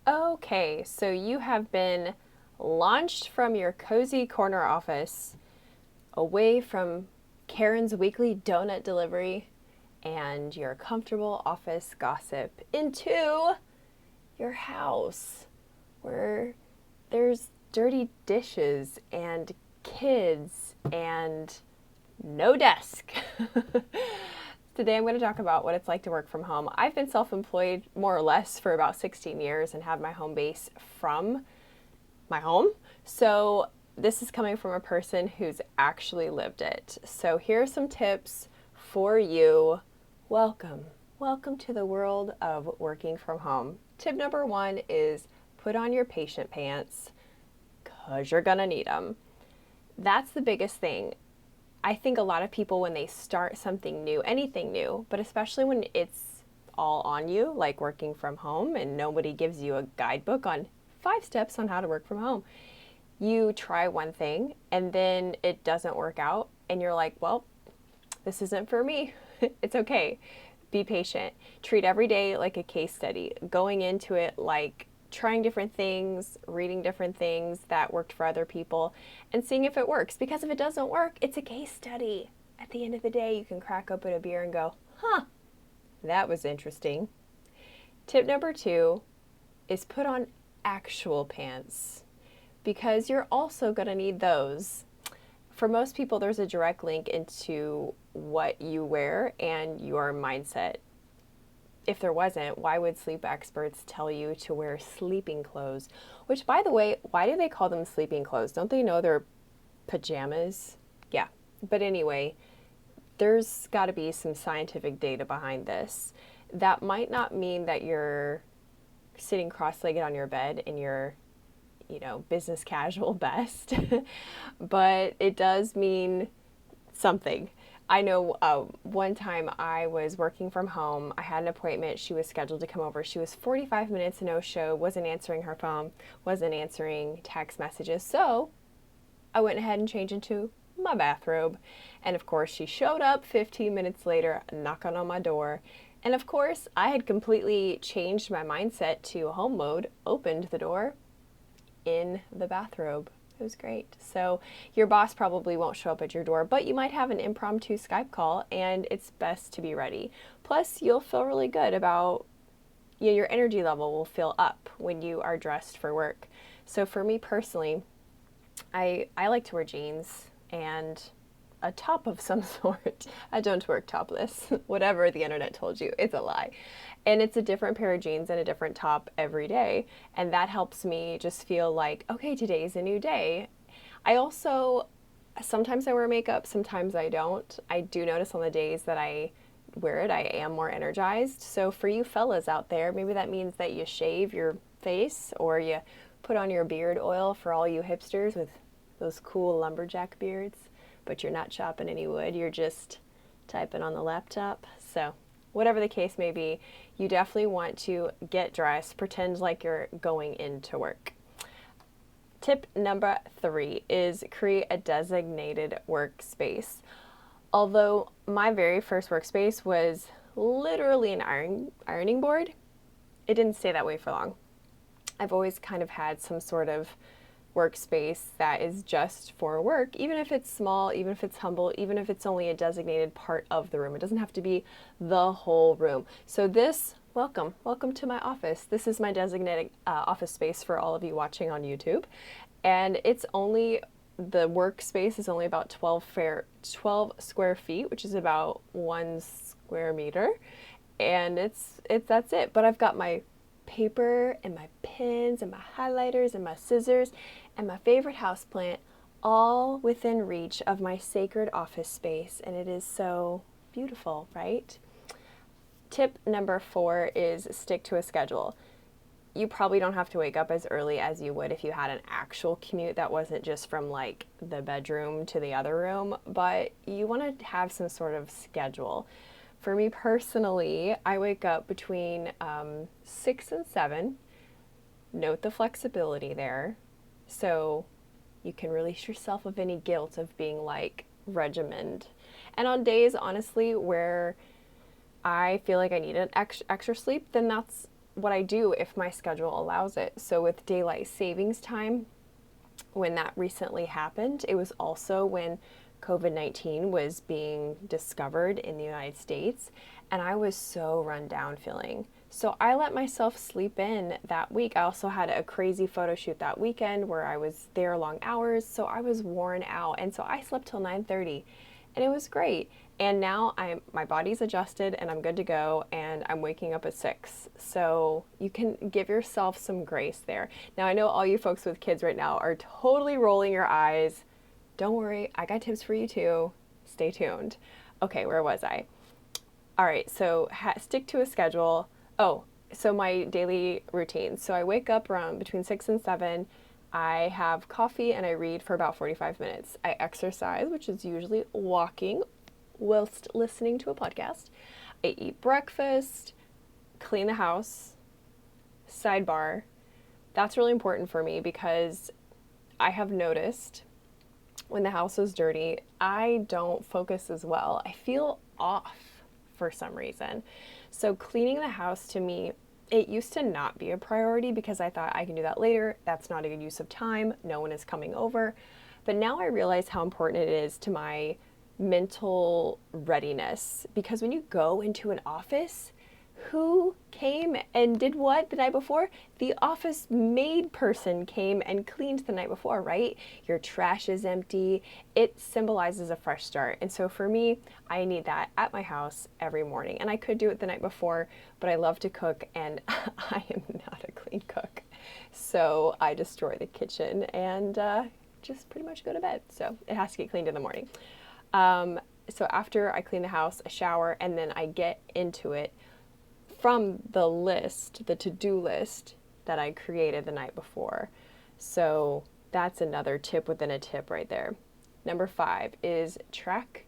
Okay, so you have been launched from your cozy corner office away from Karen's weekly donut delivery and your comfortable office gossip into your house where there's dirty dishes and kids and no desk. Today I'm going to talk about what it's like to work from home. I've been self employed more or less for about 16 years and have my home base from my home. So this is coming from a person who's actually lived it. So here are some tips for you. Welcome. Welcome to the world of working from home. Tip number one is put on your patient pants because you're going to need them. That's the biggest thing. I think a lot of people, when they start something new, anything new, but especially when it's all on you, like working from home, and nobody gives you a guidebook on 5 steps on how to work from home, you try one thing and then it doesn't work out, and you're like, well, this isn't for me. It's okay. Be patient. Treat every day like a case study, going into it like trying different things, reading different things that worked for other people, and seeing if it works. Because if it doesn't work, it's a case study. At the end of the day, you can crack open a beer and go, huh, that was interesting. Tip number two is put on actual pants because you're also going to need those. For most people, there's a direct link into what you wear and your mindset. If there wasn't, why would sleep experts tell you to wear sleeping clothes? Which, by the way, why do they call them sleeping clothes? Don't they know they're pajamas? Yeah. But anyway, there's got to be some scientific data behind this. That might not mean that you're sitting cross-legged on your bed in your, business casual best, but it does mean something. I know one time I was working from home. I had an appointment. She was scheduled to come over. She was 45 minutes no show, wasn't answering her phone, wasn't answering text messages. So I went ahead and changed into my bathrobe. And of course, she showed up 15 minutes later, knocking on my door. And of course, I had completely changed my mindset to home mode, opened the door in the bathrobe. It was great. So your boss probably won't show up at your door, but you might have an impromptu Skype call, and it's best to be ready. Plus, you'll feel really good about, your energy level will feel up when you are dressed for work. So for me personally, I like to wear jeans and a top of some sort. I don't work topless. Whatever the internet told you, it's a lie. And it's a different pair of jeans and a different top every day. And that helps me just feel like, okay, today's a new day. I also, sometimes I wear makeup, sometimes I don't. I do notice on the days that I wear it, I am more energized. So for you fellas out there, maybe that means that you shave your face or you put on your beard oil for all you hipsters with those cool lumberjack beards, but you're not chopping any wood, you're just typing on the laptop. So whatever the case may be, you definitely want to get dressed, pretend like you're going into work. Tip number three is create a designated workspace. Although my very first workspace was literally an ironing board, it didn't stay that way for long. I've always kind of had some sort of workspace that is just for work, even if it's small, even if it's humble, even if it's only a designated part of the room. It doesn't have to be the whole room. So this, welcome to my office. This is my designated office space for all of you watching on YouTube. And the workspace is only about 12 square feet, which is about 1 square meter. And that's it. But I've got my paper and my pens and my highlighters and my scissors and my favorite houseplant all within reach of my sacred office space, and it is so beautiful, right? Tip number four is stick to a schedule. You probably don't have to wake up as early as you would if you had an actual commute that wasn't just from like the bedroom to the other room, but you want to have some sort of schedule. For me personally, I wake up between 6 and 7. Note the flexibility there. So you can release yourself of any guilt of being like regimented. And on days, honestly, where I feel like I need an extra sleep, then that's what I do if my schedule allows it. So with daylight savings time, when that recently happened, it was also when COVID-19 was being discovered in the United States, and I was so run down feeling. So I let myself sleep in that week. I also had a crazy photo shoot that weekend where I was there long hours, so I was worn out. And so I slept till 9:30, and it was great. And now my body's adjusted and I'm good to go, and I'm waking up at 6. So you can give yourself some grace there. Now I know all you folks with kids right now are totally rolling your eyes. Don't worry, I got tips for you too. Stay tuned. Okay, where was I? All right, so stick to a schedule. Oh, so my daily routine. So I wake up around between 6 and 7. I have coffee and I read for about 45 minutes. I exercise, which is usually walking whilst listening to a podcast. I eat breakfast, clean the house. Sidebar, that's really important for me because I have noticed when the house is dirty, I don't focus as well. I feel off for some reason. So cleaning the house to me, it used to not be a priority because I thought I can do that later. That's not a good use of time. No one is coming over. But now I realize how important it is to my mental readiness, because when you go into an office, who came and did what the night before? The office maid person came and cleaned the night before, right? Your trash is empty. It symbolizes a fresh start. And so for me, I need that at my house every morning. And I could do it the night before, but I love to cook and I am not a clean cook. So I destroy the kitchen and just pretty much go to bed. So it has to get cleaned in the morning. So after I clean the house, I shower, and then I get into it from the list, the to-do list that I created the night before. So that's another tip within a tip right there. Number 5 is track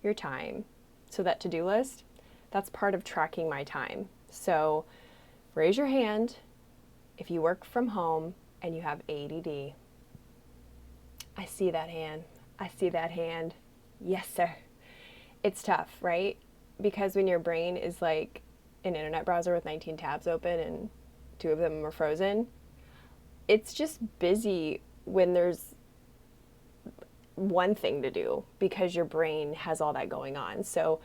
your time. So that to-do list, that's part of tracking my time. So raise your hand if you work from home and you have ADD. I see that hand. I see that hand. Yes, sir. It's tough, right? Because when your brain is like an internet browser with 19 tabs open and 2 of them are frozen, it's just busy when there's one thing to do because your brain has all that going on. So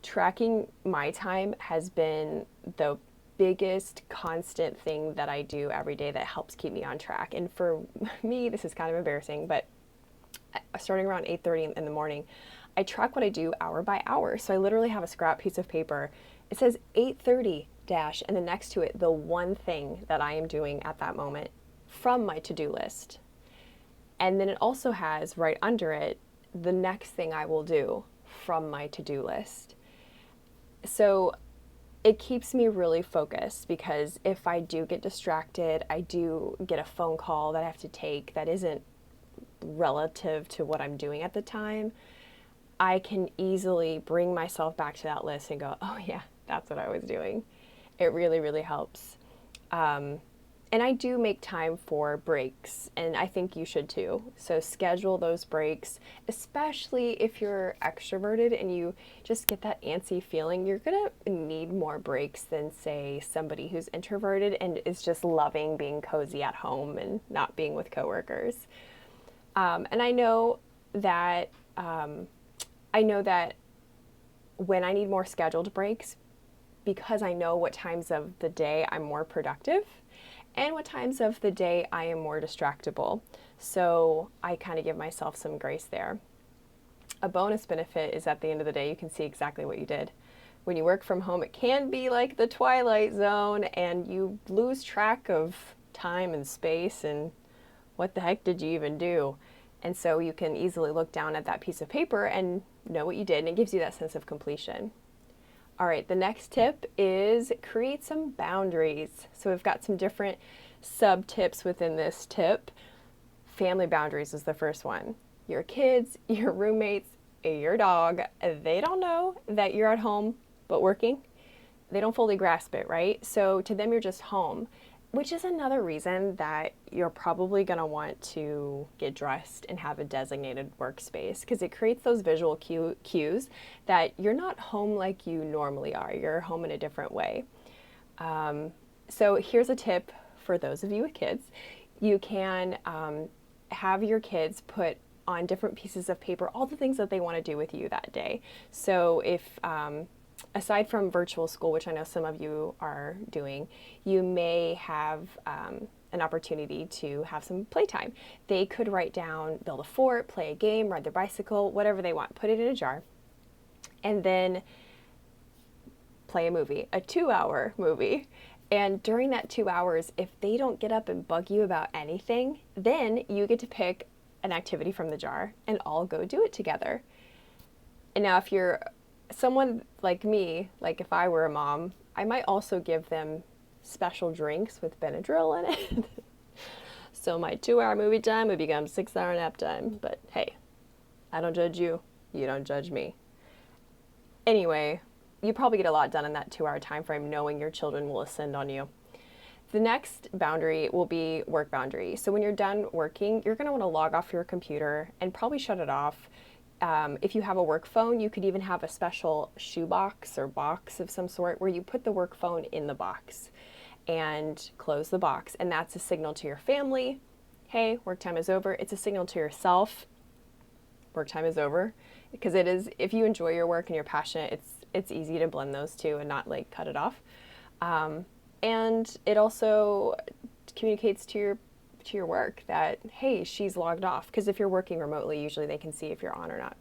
tracking my time has been the biggest constant thing that I do every day that helps keep me on track. And for me, this is kind of embarrassing, but starting around 8:30 in the morning, I track what I do hour by hour. So I literally have a scrap piece of paper. It says 8:30 dash, and then next to it, the one thing that I am doing at that moment from my to-do list. And then it also has right under it, the next thing I will do from my to-do list. So it keeps me really focused, because if I do get distracted, I do get a phone call that I have to take that isn't relative to what I'm doing at the time, I can easily bring myself back to that list and go, oh yeah, that's what I was doing. It really, really helps. And I do make time for breaks, and I think you should too. So schedule those breaks, especially if you're extroverted and you just get that antsy feeling. You're gonna need more breaks than, say, somebody who's introverted and is just loving being cozy at home and not being with coworkers. And I know that when I need more scheduled breaks, because I know what times of the day I'm more productive and what times of the day I am more distractible. So I kind of give myself some grace there. A bonus benefit is at the end of the day, you can see exactly what you did. When you work from home, it can be like the twilight zone and you lose track of time and space and what the heck did you even do? And so you can easily look down at that piece of paper and know what you did, and it gives you that sense of completion. All right, the next tip is create some boundaries. So we've got some different sub tips within this tip. Family boundaries is the first one. Your kids, your roommates, your dog, they don't know that you're at home but working. They don't fully grasp it, right? So to them, you're just home, which is another reason that you're probably going to want to get dressed and have a designated workspace, because it creates those visual cues that you're not home like you normally are. You're home in a different way. So here's a tip for those of you with kids. You can have your kids put on different pieces of paper all the things that they want to do with you that day. So if aside from virtual school, which I know some of you are doing, you may have an opportunity to have some playtime. They could write down, build a fort, play a game, ride their bicycle, whatever they want, put it in a jar, and then play a movie, a 2-hour movie. And during that 2 hours, if they don't get up and bug you about anything, then you get to pick an activity from the jar and all go do it together. And now if you're someone like me, like if I were a mom, I might also give them special drinks with Benadryl in it. So my 2-hour movie time would become 6-hour nap time. But hey, I don't judge you. You don't judge me. Anyway, you probably get a lot done in that 2-hour time frame knowing your children will ascend on you. The next boundary will be work boundary. So when you're done working, you're going to want to log off your computer and probably shut it off. If you have a work phone, you could even have a special shoebox or box of some sort where you put the work phone in the box and close the box. And that's a signal to your family, hey, work time is over. It's a signal to yourself, work time is over. Because it is, if you enjoy your work and you're passionate, it's easy to blend those two and not like cut it off. And it also communicates to your work that, hey, she's logged off. Because if you're working remotely, usually they can see if you're on or not.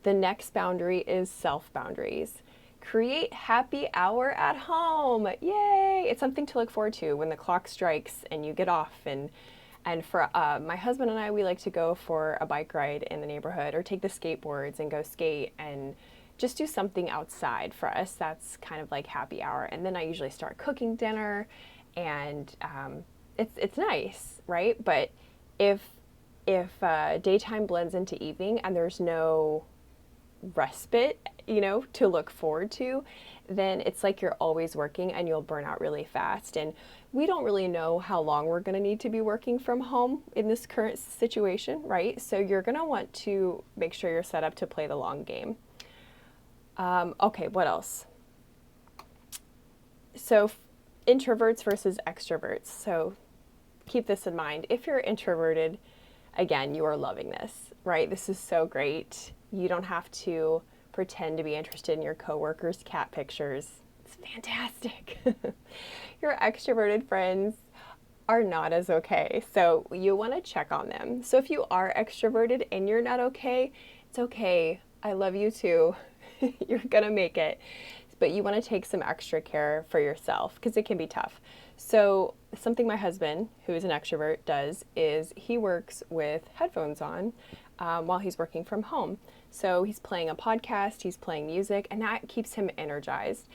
The next boundary is self-boundaries. Create happy hour at home. Yay! It's something to look forward to when the clock strikes and you get off. And for my husband and I, we like to go for a bike ride in the neighborhood or take the skateboards and go skate and just do something outside. For us, that's kind of like happy hour. And then I usually start cooking dinner, and it's nice, right? But if daytime blends into evening and there's no respite, to look forward to, then it's like you're always working and you'll burn out really fast. And we don't really know how long we're going to need to be working from home in this current situation, right? So you're going to want to make sure you're set up to play the long game. Okay, what else? So introverts versus extroverts. So keep this in mind. If you're introverted, again, you are loving this, right? This is so great. You don't have to pretend to be interested in your coworkers' cat pictures. It's fantastic. Your extroverted friends are not as okay, so you want to check on them. So if you are extroverted and you're not okay, it's okay. I love you too. You're gonna make it. But you want to take some extra care for yourself because it can be tough. So something my husband, who is an extrovert, does is he works with headphones on while he's working from home. So he's playing a podcast, he's playing music, and that keeps him energized.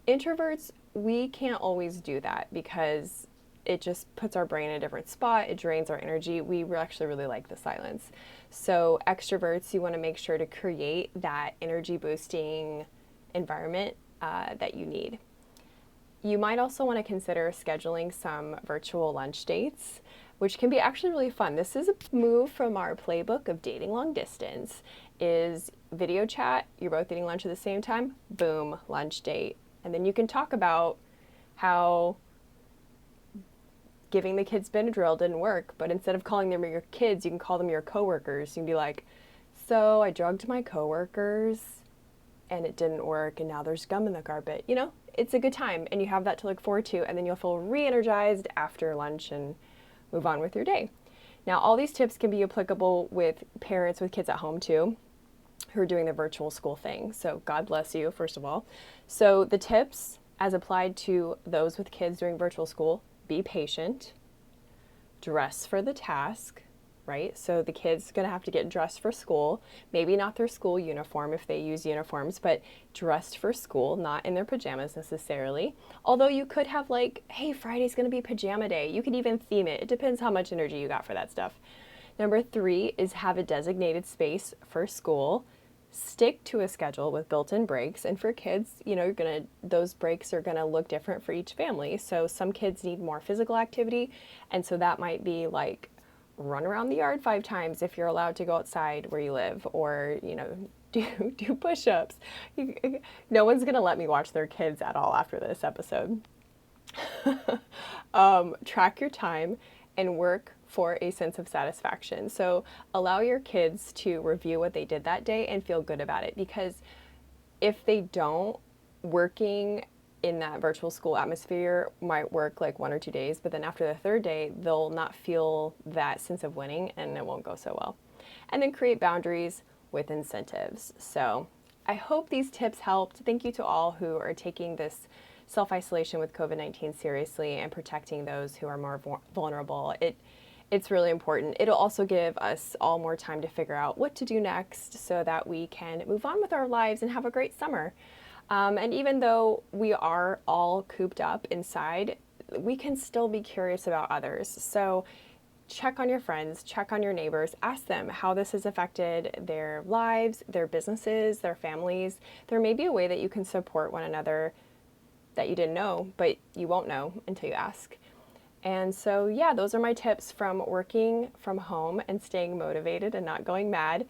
Introverts, we can't always do that because it just puts our brain in a different spot. It drains our energy. We actually really like the silence. So extroverts, you want to make sure to create that energy boosting environment that you need. You might also want to consider scheduling some virtual lunch dates, which can be actually really fun. This is a move from our playbook of dating long distance, is video chat, you're both eating lunch at the same time, boom, lunch date. And then you can talk about how giving the kids Benadryl didn't work, but instead of calling them your kids, you can call them your coworkers. You can be like, so I drugged my coworkers and it didn't work and now there's gum in the carpet. It's a good time and you have that to look forward to, and then you'll feel re-energized after lunch and move on with your day. Now, all these tips can be applicable with parents with kids at home too, who are doing the virtual school thing. So God bless you, first of all. So the tips as applied to those with kids doing virtual school: be patient, dress for the task, right? So the kid's gonna have to get dressed for school, maybe not their school uniform if they use uniforms, but dressed for school, not in their pajamas necessarily. Although you could have like, hey, Friday's gonna be pajama day. You could even theme it. It depends how much energy you got for that stuff. Number 3 is have a designated space for school. Stick to a schedule with built-in breaks. And for kids, those breaks are gonna look different for each family. So some kids need more physical activity, and so that might be like run around the yard 5 times if you're allowed to go outside where you live, or do push-ups. No one's gonna let me watch their kids at all after this episode. Track your time and work for a sense of satisfaction. So allow your kids to review what they did that day and feel good about it, because if they don't, working in that virtual school atmosphere might work like 1 or 2 days, but then after the third day, they'll not feel that sense of winning and it won't go so well. And then create boundaries with incentives. So I hope these tips helped. Thank you to all who are taking this self-isolation with COVID-19 seriously and protecting those who are more vulnerable. It's really important. It'll also give us all more time to figure out what to do next so that we can move on with our lives and have a great summer. And even though we are all cooped up inside, we can still be curious about others. So check on your friends, check on your neighbors, ask them how this has affected their lives, their businesses, their families. There may be a way that you can support one another that you didn't know, but you won't know until you ask. And so, yeah, those are my tips from working from home and staying motivated and not going mad.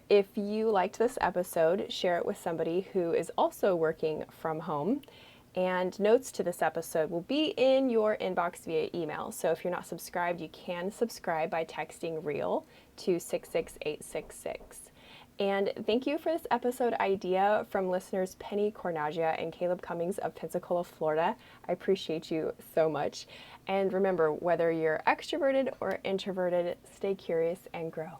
If you liked this episode, share it with somebody who is also working from home. And notes to this episode will be in your inbox via email. So if you're not subscribed, you can subscribe by texting REAL to 66866. And thank you for this episode idea from listeners Penny Cornagia and Caleb Cummings of Pensacola, Florida. I appreciate you so much. And remember, whether you're extroverted or introverted, stay curious and grow.